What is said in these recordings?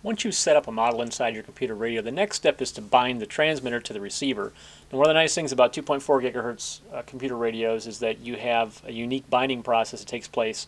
Once you set up a model inside your computer radio, the next step is to bind the transmitter to the receiver. And one of the nice things about 2.4 gigahertz computer radios is that you have a unique binding process that takes place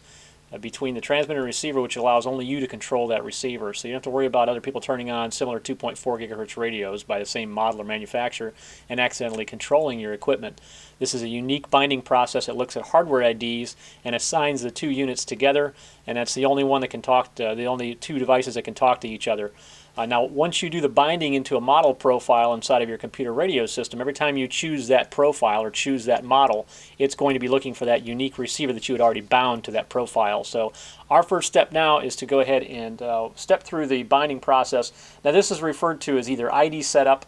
between the transmitter and receiver, which allows only you to control that receiver. So you don't have to worry about other people turning on similar 2.4 gigahertz radios by the same model or manufacturer and accidentally controlling your equipment. This is a unique binding process that looks at hardware IDs and assigns the two units together, and that's the only one that can talk to, the only two devices that can talk to each other. Now, once you do the binding into a model profile inside of your computer radio system, every time you choose that profile or choose that model, it's going to be looking for that unique receiver that you had already bound to that profile. So our first step now is to go ahead and step through the binding process. Now, this is referred to as either ID setup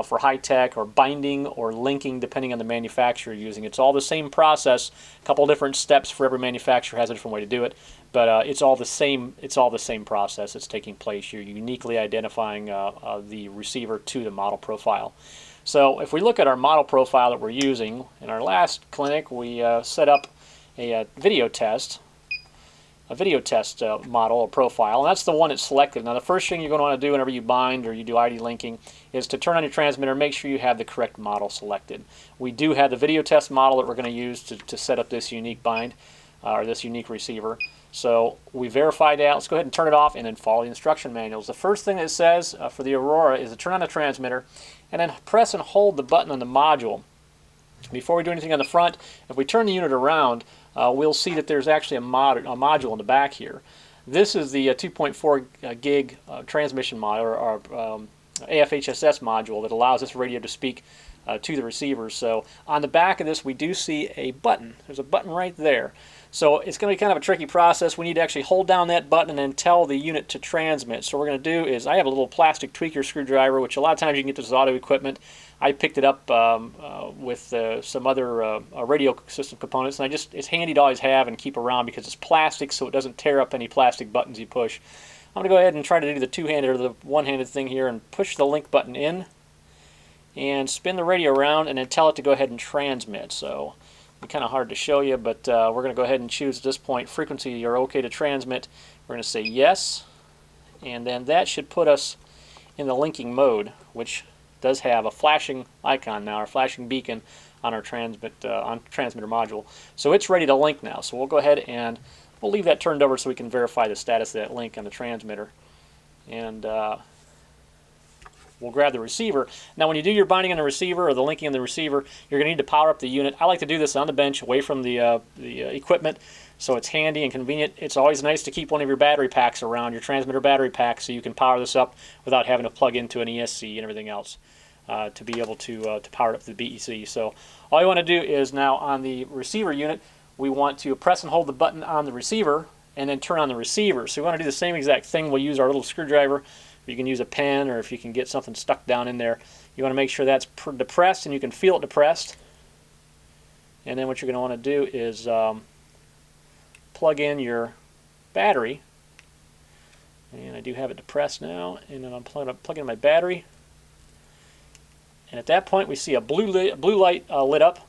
for Hitec, or binding or linking, depending on the manufacturer you're using. It's all the same process. A couple different steps for every manufacturer has a different way to do it, but it's all the same. It's all the same process that's taking place. You're uniquely identifying the receiver to the model profile. So if we look at our model profile that we're using, in our last clinic we set up a video test model or profile, and that's the one that's selected. Now, the first thing you're going to want to do whenever you bind or you do ID linking is to turn on your transmitter and make sure you have the correct model selected. We do have the video test model that we're going to use to set up this unique bind or this unique receiver. So we verified that. Let's go ahead and turn it off and then follow the instruction manuals. The first thing that it says for the Aurora is to turn on the transmitter and then press and hold the button on the module. Before we do anything on the front, if we turn the unit around, we'll see that there's actually a module in the back here. This is the 2.4 gig transmission module, or AFHSS module, that allows this radio to speak to the receivers. So on the back of this we do see a button. There's a button right there. So it's going to be kind of a tricky process. We need to actually hold down that button and then tell the unit to transmit. So what we're going to do is, I have a little plastic tweaker screwdriver, which a lot of times you can get this with auto equipment. I picked it up with some other radio system components, and it's handy to always have and keep around because it's plastic, so it doesn't tear up any plastic buttons you push. I'm going to go ahead and try to do the two-handed or the one-handed thing here and push the link button in and spin the radio around and then tell it to go ahead and transmit. So it's kind of hard to show you, but we're going to go ahead and choose at this point frequency you're okay to transmit. We're going to say yes, and then that should put us in the linking mode, which does have a flashing icon now, or flashing beacon on our transmitter module. So it's ready to link now. So we'll go ahead and we'll leave that turned over so we can verify the status of that link on the transmitter. And we'll grab the receiver. Now, when you do your binding on the receiver or the linking on the receiver, you're going to need to power up the unit. I like to do this on the bench, away from the equipment, so it's handy and convenient. It's always nice to keep one of your battery packs around, your transmitter battery pack, so you can power this up without having to plug into an ESC and everything else to be able to power it up to the BEC. So all you want to do is, now on the receiver unit, we want to press and hold the button on the receiver and then turn on the receiver. So we want to do the same exact thing. We'll use our little screwdriver. You can use a pen, or if you can get something stuck down in there, you want to make sure that's depressed and you can feel it depressed. And then what you're going to want to do is plug in your battery. And I do have it depressed now, and then I'm plugging in my battery. And at that point we see a blue light lit up,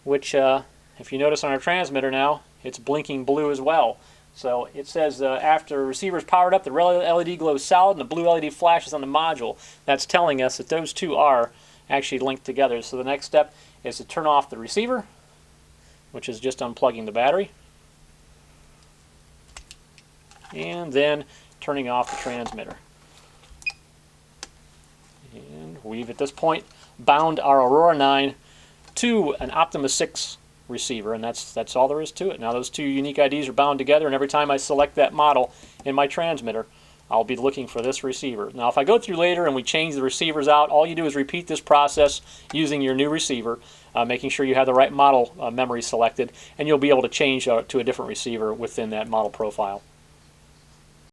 which if you notice on our transmitter now, it's blinking blue as well. So it says after receiver is powered up, the red LED glows solid and the blue LED flashes on the module. That's telling us that those two are actually linked together. So the next step is to turn off the receiver, which is just unplugging the battery, and then turning off the transmitter. And we've at this point bound our Aurora 9 to an Optimus 6 receiver, and that's all there is to it. Now those two unique IDs are bound together, and every time I select that model in my transmitter, I'll be looking for this receiver. Now if I go through later and we change the receivers out, all you do is repeat this process using your new receiver, making sure you have the right model memory selected, and you'll be able to change to a different receiver within that model profile.